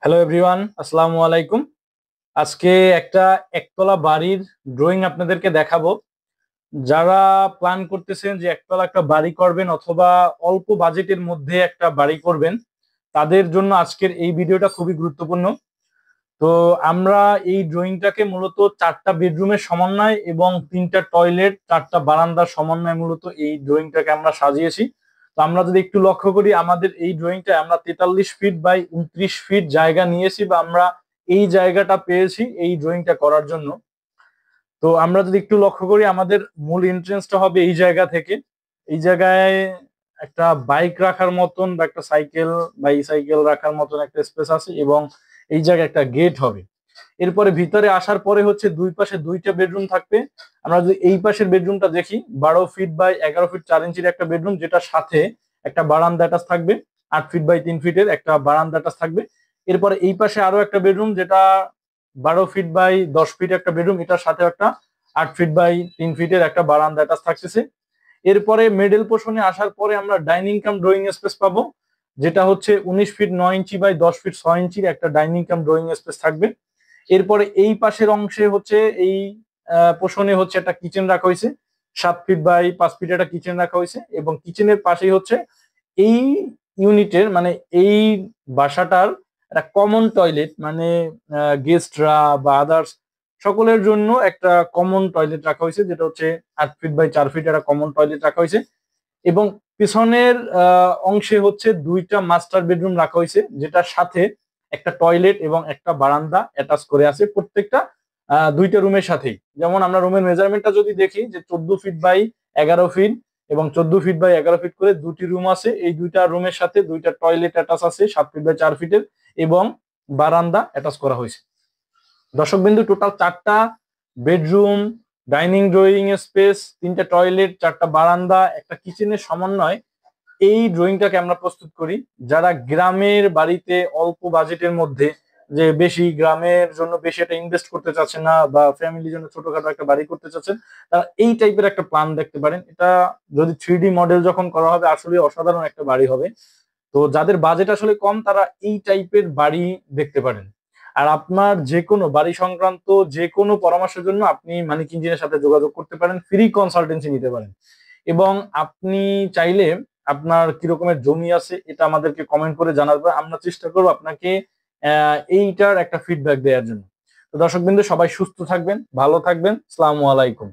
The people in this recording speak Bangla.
হ্যালো এভরিওয়ান, আসসালামু আলাইকুম। আজকে একটা একতলা বাড়ির ড্রয়িং আপনাদেরকে দেখাবো। যারা প্ল্যান করতেছেন যে একতলা একটা বাড়ি করবেন অথবা অল্প বাজেটের মধ্যে একটা বাড়ি করবেন, তাদের জন্য আজকের এই ভিডিওটা খুবই গুরুত্বপূর্ণ। তো আমরা এই ড্রয়িংটাকে মূলত চারটা বেডরুমের সমন্বয় এবং তিনটা টয়লেট, চারটা বারান্দার সমন্বয় মূলত এই ড্রয়িংটাকে আমরা সাজিয়েছি। তো আমরা যদি একটু লক্ষ্য করি, আমাদের এই ড্রয়িংটা আমরা 43 ফিট বাই 29 ফিট জায়গা নিয়েছি, বা আমরা এই জায়গাটা পেয়েছি এই ড্রয়িংটা করার জন্য। তো আমরা যদি একটু লক্ষ্য করি, আমাদের মূল এন্ট্রেন্সটা হবে এই জায়গা থেকে। এই জায়গায় একটা বাইক রাখার মতন বা একটা সাইকেল, বাইসাইকেল রাখার মতন একটা স্পেস আছে, এবং এই জায়গায় একটা গেট হবে। এরপরে ভিতরে আসার পরে হচ্ছে দুই পাশে দুইটা বেডরুম থাকবে। আমরা যদি এই পাশের বেডরুমটা দেখি, 12 ফিট বাই 11 ফিট 4 ইঞ্চির একটা বেডরুম, যেটার সাথে একটা বারান্দা অ্যাটাচ থাকবে। 8 ফিট বাই 3 ফিটের একটা বারান্দা অ্যাটাচ থাকবে। এরপরে এই পাশে আরো একটা বেডরুম, যেটা 12 ফিট বাই 10 ফিট একটা বেডরুম, এটার সাথে একটা 8 ফিট বাই 3 ফিটের একটা বারান্দা অ্যাটাচ থাকতেছে। এরপরে মিডল পোর্শনে আসার পরে আমরা ডাইনিং কাম ড্রয়িং স্পেস পাবো, যেটা হচ্ছে 19 ফিট 9 ইঞ্চি বাই 10 ফিট 6 ইঞ্চির একটা ডাইনিং কাম ড্রয়িং স্পেস থাকবে। এরপরে এই পাশের অংশে হচ্ছে এই পোষণে হচ্ছে একটা কিচেন রাখা হয়েছে। 7 ফিট বাই 5 ফিট একটা কিচেন রাখা হয়েছে, এবং কিচেনের পাশেই হচ্ছে এই ইউনিটের, মানে এই বাসাটার একটা কমন টয়লেট, মানে গেস্টরা বা আদার্স সকলের জন্য একটা কমন টয়লেট রাখা হয়েছে, যেটা হচ্ছে 8 ফিট বাই 4 ফিট একটা কমন টয়লেট রাখা হয়েছে। এবং পিছনের অংশে হচ্ছে দুইটা মাস্টার বেডরুম রাখা হয়েছে, যেটার সাথে একটা টয়লেট এবং একটা বারান্দা অ্যাটাচ করে আছে প্রত্যেকটা দুইটা রুমের সাথেই। যেমন আমরা রুমের মেজারমেন্টটা যদি দেখি, যে 14 ফিট বাই 11 ফিট এবং 14 ফিট বাই 11 ফিট করে দুটি রুম আছে। এই দুইটা রুমের সাথে দুইটা টয়লেট অ্যাটাচ আছে 7 ফিট বাই 4 ফিটের, এবং বারান্দা অ্যাটাচ করা হয়েছে। দর্শকবিন্দু, টোটাল চারটা বেডরুম, ডাইনিং ড্রয়িং স্পেস, তিনটা টয়লেট, চারটা বারান্দা, একটা কিচেনের সমন্বয় এই ড্রয়িংটাকে আমরা প্রস্তুত করি। যারা গ্রামের বাড়িতে অল্প বাজেটের মধ্যে, যে বেশি গ্রামের জন্য বেশি একটা ইনভেস্ট করতে চাচ্ছে না, বা ফ্যামিলির জন্য ছোটখাটো একটা বাড়ি করতে চাচ্ছেন, তারা এই টাইপের একটা প্ল্যান দেখতে পারেন। এটা যদি 3D মডেল যখন করা হবে, আসলে অসাধারণ একটা বাড়ি হবে। তো যাদের বাজেট আসলে কম, তারা এই টাইপের বাড়ি দেখতে পারেন। আর আপনার যে কোনো বাড়ি সংক্রান্ত যে কোনো পরামর্শের জন্য আপনি মানিক ইঞ্জিনের সাথে যোগাযোগ করতে পারেন, ফ্রি কনসালটেন্সি নিতে পারেন। এবং আপনি চাইলে আপনার কিরকমের জমি আছে এটা আমাদেরকে কমেন্ট করে জানাবে, আমরা চেষ্টা করবো আপনাকে এইটার একটা ফিডব্যাক দেওয়ার জন্য। তো দর্শকবৃন্দ, সবাই সুস্থ থাকবেন, ভালো থাকবেন। আসসালামু আলাইকুম।